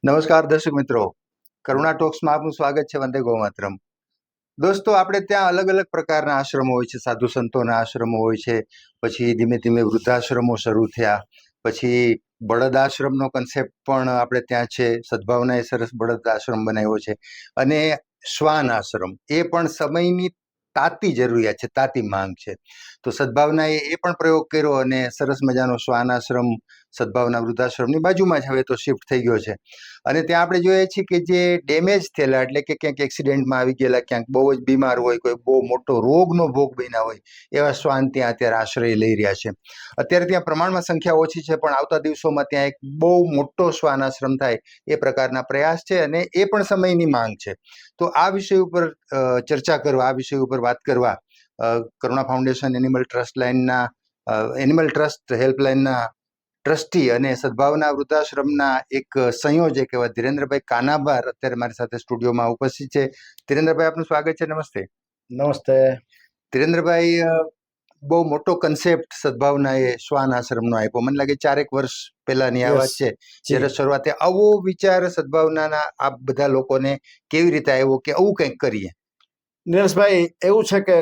નમસ્કાર દર્શક મિત્રો, કરુણા ટોક્સમાં આપનું સ્વાગત છે. વંદે ગૌમાતરમ. દોસ્તો, આપણે ત્યાં અલગ અલગ પ્રકારના આશ્રમો હોય છે. સાધુ સંતોના આશ્રમો હોય છે, પછી ધીમે ધીમે વૃદ્ધાશ્રમો શરૂ થયા, પછી બળદ આશ્રમનો કન્સેપ્ટ પણ આપણે ત્યાં છે. સદભાવનાએ સરસ બળદ આશ્રમ બનાવ્યો છે, અને શ્વાન આશ્રમ એ પણ સમયની તાતી જરૂરિયાત છે, તાતી માંગ છે. તો સદભાવનાએ એ પણ પ્રયોગ કર્યો અને સરસ મજાનો શ્વાન આશ્રમ સદભાવના વૃદ્ધાશ્રમની બાજુમાં જ હવે તો શિફ્ટ થઈ ગયો છે. અને ત્યાં આપણે જોઈએ છીએ કે જે ડેમેજ થયેલા, એટલે કે ક્યાંક એક્સિડન્ટમાં આવી ગયેલા, ક્યાંક બહુ જ બીમાર હોય, કોઈ બહુ મોટો રોગનો ભોગ બન્યા હોય, એવા શ્વાન ત્યાં અત્યારે આશ્રય લઈ રહ્યા છે. અત્યારે ત્યાં પ્રમાણમાં સંખ્યા ઓછી છે, પણ આવતા દિવસોમાં ત્યાં એક બહુ મોટો શ્વાન આશ્રમ થાય એ પ્રકારના પ્રયાસ છે, અને એ પણ સમયની માંગ છે. તો આ વિષય ઉપર ચર્ચા કરવા, આ વિષય ઉપર વાત કરવા કરુણા ફાઉન્ડેશન એનિમલ ટ્રસ્ટ હેલ્પલાઇનના ટ્રસ્ટી અને સદભાવના વૃદ્ધાશ્રમના એક સંયોજક એવા ધીરેન્દ્રભાઈ કાનાબાર અત્યારે મારી સાથે સ્ટુડિયોમાં ઉપસ્થિત છે. ધીરેન્દ્રભાઈ, આપનું સ્વાગત છે. નમસ્તે. નમસ્તે. ધીરેન્દ્રભાઈ, બહુ મોટો કન્સેપ્ટ સદભાવનાએ શ્વાન આશ્રમનો આપ્યો. મને લાગે 4 વર્ષ પહેલાની આ વાત છે, જ્યારે શરૂઆતે આવો વિચાર સદભાવનાના આ બધા લોકોને કેવી રીતે આવ્યો કે આવું કંઈક કરીએ? નિલેશભાઈ, એવું છે કે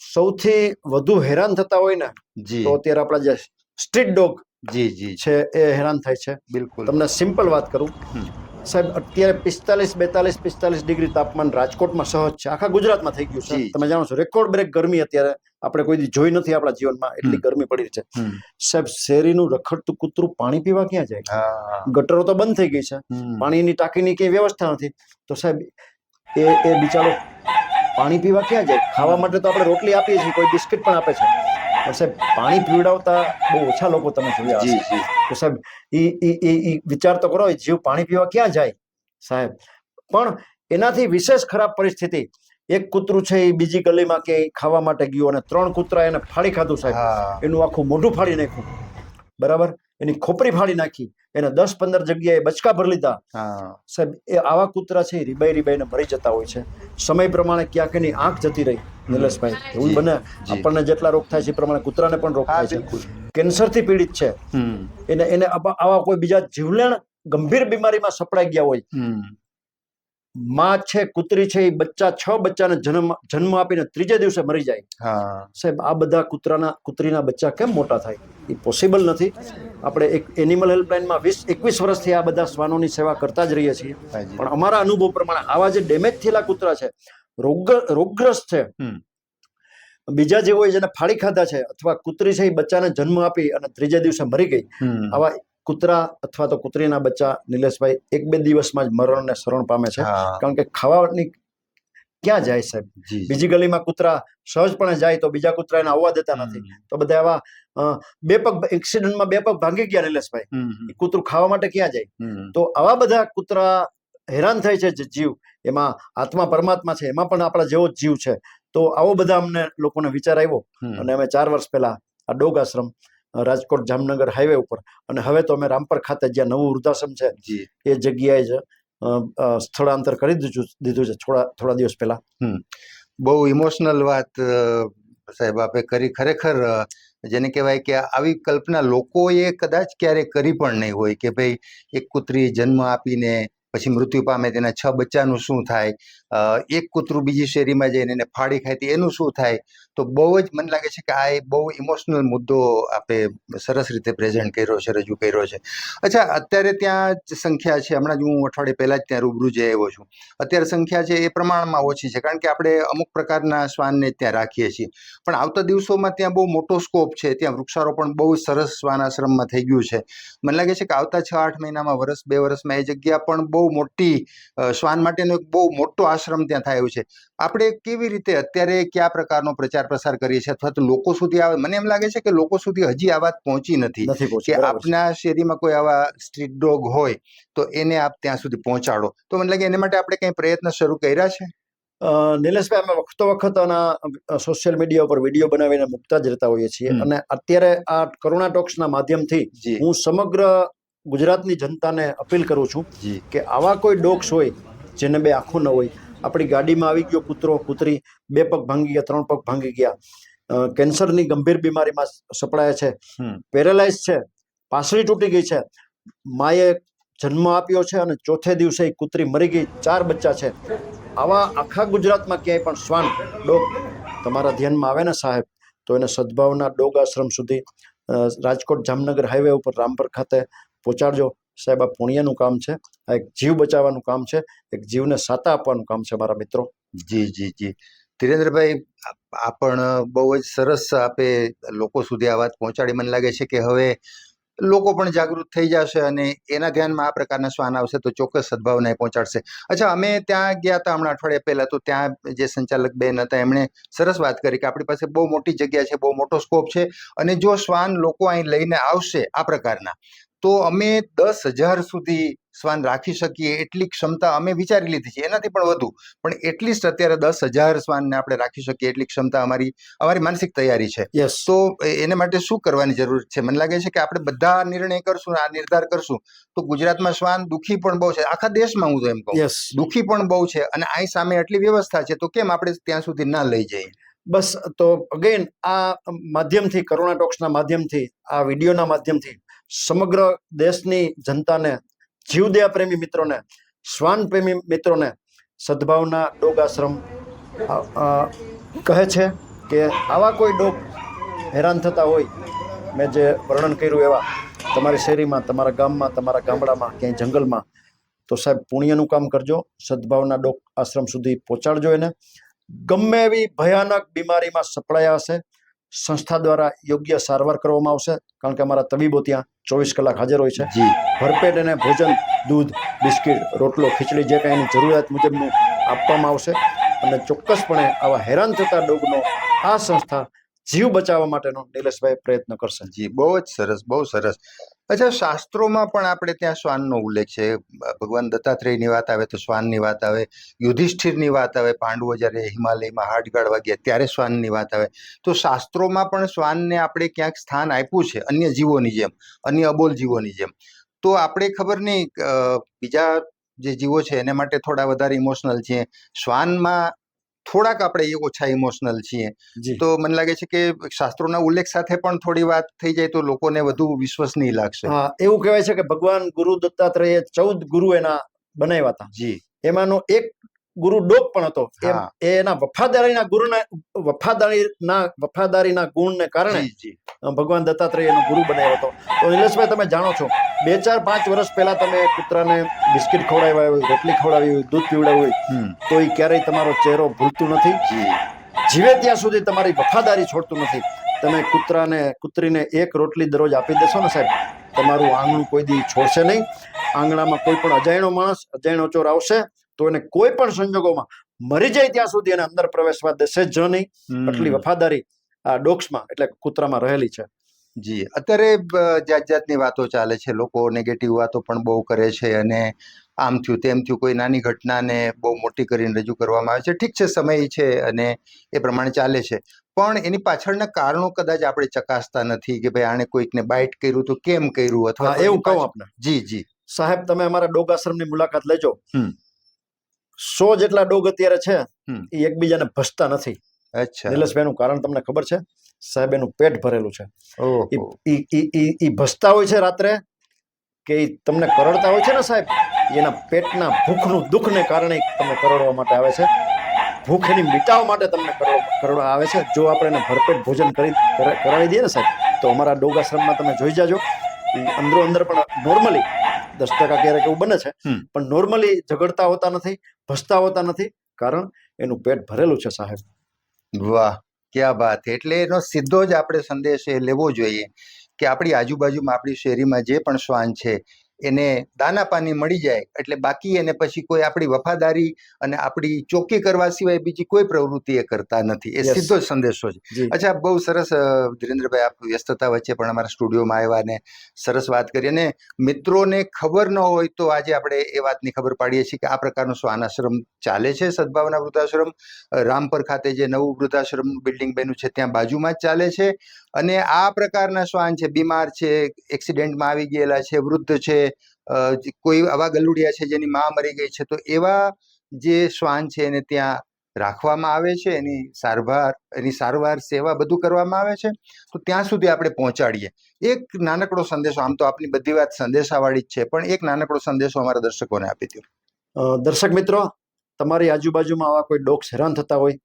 સૌથી વધુ હેરાન થતા હોય ને તો અત્યારે આપણા જે સ્ટ્રીટ ડોગ છે એ હેરાન થાય છે. બિલકુલ. તમને સિમ્પલ વાત કરું સાહેબ, અત્યારે 45 ડિગ્રી તાપમાન રાજકોટમાં સહજ છે, આખા ગુજરાતમાં થઈ ગયું છે. તમે જાણો છો, રેકોર્ડ બ્રેક ગરમી અત્યારે આપણે કોઈ દી જોઈ નથી આપણા જીવનમાં, એટલી ગરમી પડી છે. સાહેબ, શેરીનું રખડતું કૂતરું પાણી પીવા ક્યાં જાય? ગટરો તો બંધ થઈ ગઈ છે, પાણીની ટાંકીની કઈ વ્યવસ્થા નથી. તો સાહેબ એ બિચારો પાણી પીવા ક્યાં જાય? ખાવા માટે તો આપણે રોટલી આપીએ છીએ, કોઈ બિસ્કિટ પણ આપે છે, પણ સાહેબ પાણી પીવડાવતા બહુ ઓછા લોકો તમે જોયા હશે. તો સાહેબ એ વિચાર તો કરો, જીવ પાણી પીવા ક્યાં જાય સાહેબ? પણ એનાથી વિશેષ ખરાબ પરિસ્થિતિ, એક કૂતરું છે એ બીજી ગલીમાં કે ખાવા માટે ગયું અને 3 કૂતરા એને ફાડી ખાધું સાહેબ. એનું આખું મોઢું ફાડી નાખ્યું, બરાબર, એની ખોપરી ફાડી નાખી, એને 10-15 જગ્યાએ બચકા ભરી લીધા સાહેબ. એ આવા કૂતરા છે એ રીબાઈને મરી જતા હોય છે. સમય પ્રમાણે ક્યાંક એની આંખ જતી રહી. નિલેશભાઈ, એવું બને, આપણને જેટલા રોગ થાય છે એ પ્રમાણે કૂતરાને પણ રોગ થાય છે. કેન્સરથી પીડિત છે, એને આવા કોઈ બીજા જીવલેણ ગંભીર બીમારીમાં સપડાઈ ગયા હોય. માં છે કૂતરી છે એ 6 બચ્ચાને જન્મ આપીને 3જે દિવસે મરી જાય સાહેબ. આ બધા કૂતરીના બચ્ચા કેમ મોટા થાય? એ પોસિબલ નથી. આપણે એક એનિમલ હેલ્પલાઇનમાં 20-21 વર્ષથી આ બધા શ્વાનોની સેવા કરતા જ રહીએ છીએ, પણ અમારા અનુભવ પ્રમાણે આવા જે ડેમેજ થયેલા કૂતરા છે, રોગગ્રસ્ત છે, બીજા જે હોય જેને ફાડી ખાધા છે, અથવા કૂતરી છે એ બચ્ચાને જન્મ આપી અને 3જે દિવસે મરી ગઈ, આવા કૂતરા અથવા તો કૂતરીના બચ્ચા નિલેશભાઈ 1-2 દિવસમાં જ મરણને શરણ પામે છે. કારણ કે ખાવાની ક્યાં જાય સાહેબ? બીજી ગલીમાં કૂતરા સહજપણે જાય તો બીજા કૂતરા એને આવવા દેતા નથી. તો બધા આવા 2 પગ એક્સિડન્ટમાં 2 પગ ભાંગી ગયા નિલેશભાઈ, એ કૂતરું ખાવા માટે ક્યાં જાય? તો આવા બધા કૂતરા હેરાન થાય છે. જે જીવ, એમાં આત્મા પરમાત્મા છે, એમાં પણ આપણા જેવો જ જીવ છે. તો આવો બધા અમને લોકોને વિચાર આવ્યો અને અમે 4 વર્ષ પહેલા આ ડોગ આશ્રમ રાજકોટ જામનગર હાઈવે ઉપર, અને હવે તો અમે રામપર ખાતે જ્યાં નવું વૃદ્ધાશ્રમ છે એ જગ્યાએ જ સ્થળાંતર કરી દીધું છે થોડા દિવસ પહેલા. બહુ ઇમોશનલ વાત સાહેબ આપે કરી. ખરેખર જેને કહેવાય કે આવી કલ્પના લોકોએ કદાચ ક્યારેય કરી પણ નહીં હોય કે ભાઈ એક કૂતરી જન્મ આપીને પછી મૃત્યુ પામે, તેના 6 બચ્ચાનું શું થાય? એક કૂતરું બીજી શેરીમાં જઈને એને ફાડી ખાય એનું શું થાય? તો બહુ જ મને લાગે છે કે આ એક બહુ ઇમોશનલ મુદ્દો આપે સરસ રીતે પ્રેઝન્ટ કર્યો છે, રજૂ કર્યો છે. અચ્છા, અત્યારે ત્યાં જ સંખ્યા છે, હમણાં જ હું અઠવાડિયે પહેલા જ ત્યાં રૂબરૂ જઈ આવ્યો છું. અત્યારે સંખ્યા છે એ પ્રમાણમાં ઓછી છે, કારણ કે આપણે અમુક પ્રકારના શ્વાનને ત્યાં રાખીએ છીએ, પણ આવતા દિવસોમાં ત્યાં બહુ મોટો સ્કોપ છે. ત્યાં વૃક્ષારોપણ બહુ સરસ શ્વાન આશ્રમમાં થઈ ગયું છે. મને લાગે છે કે આવતા 6-8 મહિનામાં, 1-2 વર્ષમાં એ જગ્યા પણ બહુ મોટી શ્વાન માટેનો એક બહુ મોટો આશ્રમ ત્યાં થયો છે. આપણે કેવી રીતે અત્યારે કયા પ્રકારનો પ્રચાર પ્રસાર કરીએ છીએ, અથવા તો લોકો સુધી આવે? મને એમ લાગે છે કે લોકો સુધી હજી આ વાત પહોંચી નથી કે આપના શેરીમાં કોઈ આવા સ્ટ્રીટ ડોગ હોય તો એને આપ ત્યાં સુધી પહોંચાડો. તો મને લાગે એને માટે આપણે કંઈ પ્રયત્ન શરૂ કર્યા છે? નિલેશભાઈ, અમે વખતો સોશિયલ મીડિયા ઉપર વિડીયો બનાવીને મૂકતા જ રહેતા હોઈએ છીએ, અને અત્યારે આ કરુણા ટોક્સના માધ્યમથી હું સમગ્ર ગુજરાતની જનતાને અપીલ કરું છું કે આવા કોઈ ડોગ્સ હોય જેને 2 આંખો ન હોય, આપણી ગાડીમાં આવી ગયો કૂતરો કૂતરી, 2 પગ ભાંગી ગયા, 3 પગ ભાંગી ગયા, કેન્સરની ગંભીર બીમારીમાં સપડાય છે, પેરેલાઇઝ છે, પાસળી તૂટી ગઈ છે, માએ જન્મ આપ્યો છે અને ચોથે દિવસે એ કૂતરી મરી ગઈ, 4 બચ્ચા છે. આવા આખા ગુજરાતમાં ક્યાંય પણ શ્વાન ડોગ તમારા ધ્યાનમાં આવે ને સાહેબ, તો એને સદભાવના ડોગ આશ્રમ સુધી રાજકોટ જામનગર હાઈવે ઉપર રામપર ખાતે પહોંચાડજો. સાહેબ, આ પુણ્યનું કામ છે, આ એક જીવ બચાવવાનું કામ છે, એક જીવને સાતા આપવાનું કામ છે મારા મિત્રો. જી જી જી ધીરેન્દ્રભાઈ, આ પણ બહુ જ સરસ આપે લોકો સુધી આ વાત પહોંચાડી. મને લાગે છે કે હવે લોકો પણ જાગૃત થઈ જશે અને એના ધ્યાનમાં આ પ્રકારના શ્વાન આવશે તો ચોક્કસ સદભાવના એ પહોંચાડશે. અચ્છા, અમે ત્યાં ગયા હતા હમણાં અઠવાડિયા પહેલા, તો ત્યાં જે સંચાલક બેન હતા એમણે સરસ વાત કરી કે આપણી પાસે બહુ મોટી જગ્યા છે, બહુ મોટો સ્કોપ છે, અને જો શ્વાન લોકો અહીં લઈને આવશે આ પ્રકારના, તો અમે 10,000 સુધી શ્વાન રાખી શકીએ એટલી ક્ષમતા અમે વિચારી લીધી છે. એનાથી પણ વધુ, પણ એટલીસ્ટ અત્યારે 10,000 શ્વાનને આપણે રાખી શકીએ એટલી ક્ષમતા અમારી માનસિક તૈયારી છે. યસ, તો એને માટે શું કરવાની જરૂર છે? મને લાગે છે કે આપણે બધા નિર્ણય કરશું, આ નિર્ધાર કરશું, તો ગુજરાતમાં શ્વાન દુઃખી પણ બહુ છે, આખા દેશમાં હું તો એમ કહું યસ, દુઃખી પણ બહુ છે, અને અહીં સામે આટલી વ્યવસ્થા છે, તો કેમ આપણે ત્યાં સુધી ના લઈ જઈએ? બસ. તો અગેન આ માધ્યમથી, કરુણા ટોક્સના માધ્યમથી, આ વિડીયોના માધ્યમથી સમગ્ર દેશની જનતાને, જીવદયા પ્રેમી મિત્રોને, શ્વાન પ્રેમી મિત્રોને સદભાવના ડોગ આશ્રમ કહે છે કે આવા કોઈ ડોગ હેરાન થતા હોય, મેં જે વર્ણન કર્યું એવા, તમારી શેરીમાં, તમારા ગામમાં, તમારા ગામડામાં, ક્યાંય જંગલમાં, તો સાહેબ પુણ્યનું કામ કરજો. સદભાવના ડોગ આશ્રમ સુધી પહોંચાડજો એને. ગમે એવી ભયાનક બીમારીમાં સપડાયા હશે, સંસ્થા દ્વારા યોગ્ય સારવાર કરવામાં આવશે, કારણ કે અમારા તબીબો ત્યાં 24 કલાક હાજર હોય છે. જી, ભરપેટ એને ભોજન, દૂધ, બિસ્કિટ, રોટલો, ખીચડી, જે કાંઈ એની જરૂરિયાત મુજબનું આપવામાં આવશે. અને ચોક્કસપણે આવા હેરાન થતા ડોગનો આ સંસ્થા જીવ બચાવવા માટેનો નિલેશભાઈ પ્રયત્ન કરશે. જી, બહુ જ સરસ, બહુ સરસ. અચ્છા, શાસ્ત્રોમાં પણ આપણે ત્યાં શ્વાનનો ઉલ્લેખ છે. ભગવાન દત્તાત્રેયની વાત આવે તો શ્વાનની વાત આવે, યુધિષ્ઠિરની વાત આવે, પાંડવો જ્યારે હિમાલયમાં હાડ ગાળવા ગયા ત્યારે શ્વાનની વાત આવે. તો શાસ્ત્રોમાં પણ શ્વાનને આપણે ક્યાંક સ્થાન આપ્યું છે અન્ય જીવોની જેમ, અન્ય અબોલ જીવોની જેમ. તો આપણે ખબર નહીં, બીજા જે જીવો છે એને માટે થોડા વધારે ઇમોશનલ છીએ, શ્વાનમાં થોડાક આપણે ઓછા ઇમોશનલ છીએ. તો મને લાગે છે કે શાસ્ત્રોના ઉલ્લેખ સાથે પણ થોડી વાત થઈ જાય તો લોકોને વધુ વિશ્વસનીય લાગશે. હા, એવું કહેવાય છે કે ભગવાન ગુરુ દત્તાત્રેય 14 ગુરુ એના બનાવ્યા હતા. જી, એમાંનો એક ગુરુ ડોગ પણ હતો. હા. એના વફાદારીના ગુણને કારણે જી જી ભગવાન દત્તાત્રેય એનો ગુરુ બનાવ્યો હતો. તો નિલેશભાઈ, તમે જાણો છો, 2, 4, 5 વર્ષ પહેલા તમે કૂતરાને બિસ્કિટ ખવડાવ્યા હોય, રોટલી ખવડાવી હોય, દૂધ પીવડાવ્યું હોય, તો એ ક્યારેય તમારો ચહેરો ભૂલતું નથી. જી, જીવે ત્યાં સુધી તમારી વફાદારી છોડતું નથી. તમે કૂતરીને એક રોટલી દરરોજ આપી દેશો ને સાહેબ, તમારું આંગણું કોઈ દી છોડશે નહીં. આંગણામાં કોઈ પણ અજાણ્યો માણસ, અજાણ્યો ચોર આવશે તો એને કોઈ પણ સંજોગોમાં મરી જાય ત્યાં સુધી એને અંદર પ્રવેશવા દેશે જ નહીં. એટલી વફાદારી આ ડોગ્સમાં, એટલે કૂતરામાં રહેલી છે. જી, અત્યારે જાત જાતની વાતો ચાલે છે, લોકો નેગેટિવ વાતો પણ બહુ કરે છે, અને આમ થયું તેમ થયું, કોઈ નાની ઘટનાને બહુ મોટી કરીને રજૂ કરવામાં આવે છે. ઠીક છે, સમય છે અને એ પ્રમાણે ચાલે છે, પણ એની પાછળના કારણો કદાચ આપણે ચકાસતા નથી કે ભાઈ આણે કોઈકને બાઇટ કર્યું તો કેમ કર્યું, અથવા એવું કહું આપણે. જી જી સાહેબ, તમે અમારા ડોગ આશ્રમની મુલાકાત લેજો. 100 જેટલા ડોગ અત્યારે છે, એ એકબીજાને ભસતા નથી. અચ્છા, નિલેશભાઈ, નું કારણ તમને ખબર છે? સાહેબ, એનું પેટ ભરેલું છે. ઓહો, ઈ ભસતા હોય છે રાત્રે, કે તમને કરડતા હોય છે ને સાહેબ, એના પેટના ભૂખનું દુઃખને કારણે તમને કરડવા માટે આવે છે. ભૂખ એની મિટાવવા માટે તમને કરડવા આવે છે. જો આપણે એને ભરપેટ ભોજન કરાવી દઈએ ને સાહેબ, તો અમારા ડોગ આશ્રમમાં તમે જોઈ જાજો, અંદરો અંદર પણ નોર્મલી 10% ક્યારેક એવું બને છે, પણ નોર્મલી ઝઘડતા હોતા નથી, ભસતા હોતા નથી, કારણ એનું પેટ ભરેલું છે સાહેબ. વાહ, ક્યાં વાત. એટલે એનો સીધો જ આપણે સંદેશ એ લેવો જોઈએ કે આપણી આજુબાજુમાં, આપણી શેરીમાં જે પણ શ્વાન છે એને દાના પાણી મળી જાય, એટલે બાકી એને પછી કોઈ આપણી વફાદારી અને આપણી ચોકી કરવા સિવાય બીજી કોઈ પ્રવૃત્તિ એ કરતા નથી. એ સીધો જ સંદેશો છે. અચ્છા, બહુ સરસ ધીરેન્દ્રભાઈ, આપ વ્યસ્તતા વચ્ચે પણ અમારા સ્ટુડિયોમાં આવ્યા અને સરસ વાત કરી. અને મિત્રોને ખબર ન હોય તો આજે આપણે એ વાતની ખબર પાડીએ છીએ કે આ પ્રકારનો શ્વાન આશ્રમ ચાલે છે, સદભાવના વૃદ્ધાશ્રમ. રામપર ખાતે જે નવું વૃદ્ધાશ્રમ બિલ્ડિંગ બન્યું છે ત્યાં બાજુમાં જ ચાલે છે. અને આ પ્રકારના શ્વાન છે, બીમાર છે, એક્સિડન્ટમાં આવી ગયેલા છે, વૃદ્ધ છે, કોઈ આવા ગલુડિયા છે જેની માં મરી ગઈ છે, તો એવા જે શ્વાન છે એને ત્યાં રાખવામાં આવે છે, એની સારવાર સેવા બધું કરવામાં આવે છે, તો ત્યાં સુધી આપણે પહોંચાડીએ. એક નાનકડો સંદેશો, આમ તો આપની બધી વાત સંદેશાવાળી જ છે, પણ એક નાનકડો સંદેશો અમારા દર્શકોને આપી દો. દર્શક મિત્રો, તમારી આજુબાજુમાં આવા કોઈ ડોગ્સ હેરાન થતા હોય,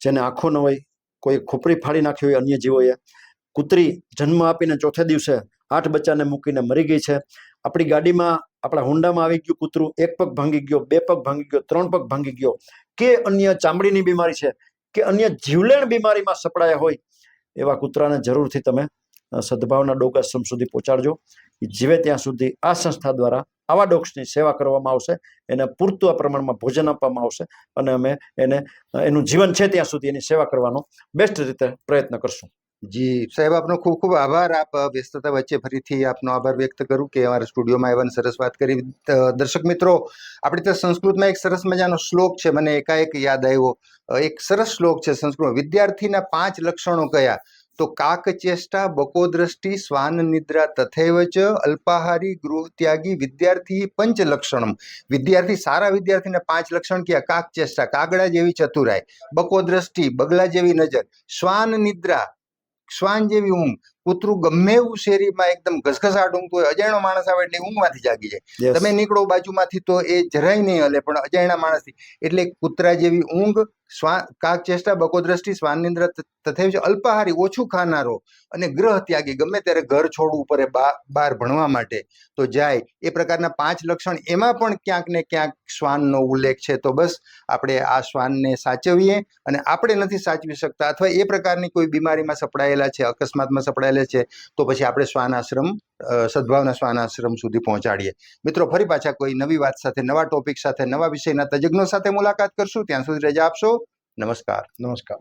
જેને આંખો ન હોય, કોઈ ખોપરી ફાડી નાખી હોય અન્ય જીવોએ, કૂતરી જન્મ આપીને ચોથે દિવસે 8 બચ્ચાને મૂકીને મરી ગઈ છે, આપણી ગાડીમાં આપણા હોન્ડામાં આવી ગયું કૂતરું, 1 પગ ભાંગી ગયો, 2 પગ ભાંગી ગયો, 3 પગ ભાંગી ગયો, કે અન્ય ચામડીની બીમારી છે કે અન્ય જીવલેણ બીમારીમાં સપડાયા હોય, એવા કૂતરાને જરૂરથી તમે સદભાવના ડોગ આશ્રમ સુધી પહોંચાડજો. જીવે ત્યાં સુધી આ સંસ્થા દ્વારા આવા ડોગ્સની સેવા કરવામાં આવશે, એને પૂરતું પ્રમાણમાં ભોજન આપવામાં આવશે અને અમે એનું જીવન છે ત્યાં સુધી એની સેવા કરવાનો બેસ્ટ રીતે પ્રયત્ન કરશું. જી સાહેબ, આપનો ખૂબ ખૂબ આભાર. આપ વ્યસ્તતા વચ્ચે ફરીથી આપનો આભાર વ્યક્ત કરું કે અમારા સ્ટુડિયોમાં આવવાની સરસ વાત કરી. દર્શક મિત્રો, આપણી ત્યાં સંસ્કૃતમાં એક સરસ મજાનો શ્લોક છે, મને એકાએક યાદ આવ્યો. એક સરસ શ્લોક છે સંસ્કૃતમાં. વિદ્યાર્થીના 5 લક્ષણો કયા? તો કાકચેષ્ટા, બકોદ્રષ્ટિ, શ્વાન નિદ્રા, તથૈવ ચ અલ્પાહારી, ગૃહત્યાગી વિદ્યાર્થી પંચ લક્ષણમ. વિદ્યાર્થી, સારા વિદ્યાર્થીને 5 લક્ષણ કયા? કાકચેષ્ટા, કાગડા જેવી ચતુરાઈ, બકોદ્રષ્ટિ, બગલા જેવી નજર, શ્વાન નિદ્રા, શ્વાન જેવી ઊંઘ. કૂતરું ગમે એવું શેરીમાં એકદમ ઘસઘસાટ ઊંઘતું હોય, અજાણ્યો માણસ આવે એટલે ઊંઘમાંથી જાગી જાય. તમે નીકળો બાજુમાંથી તો એ જરાય નહીં હલે, પણ અજાણ્યા માણસથી. એટલે કૂતરા જેવી ઊંઘ, કાકચેષ્ટા, બકોદ્રષ્ટિ, શ્વાન નિદ્રા, તથૈવ ચ અલ્પાહારી, ઓછું ખાનારો, અને ગ્રહ ત્યાગી, ગમે ત્યારે ઘર છોડવું પડે બહાર ભણવા માટે તો જાય. એ પ્રકારના 5 લક્ષણ, એમાં પણ ક્યાંક ને ક્યાંક શ્વાનનો ઉલ્લેખ છે. તો બસ આપણે આ શ્વાનને સાચવીએ, અને આપણે નથી સાચવી શકતા અથવા એ પ્રકારની કોઈ બીમારીમાં સપડાયેલા છે, અકસ્માતમાં સપડાયેલા છે, તો પછી આપણે શ્વાન આશ્રમ, સદભાવના શ્વાન આશ્રમ સુધી પહોંચાડીએ. મિત્રો, ફરી પાછા કોઈ નવી વાત સાથે, નવા ટોપિક સાથે, નવા વિષયના તજજ્ઞો સાથે મુલાકાત કરશું. ત્યાં સુધી રજા આપશો. નમસ્કાર. નમસ્કાર.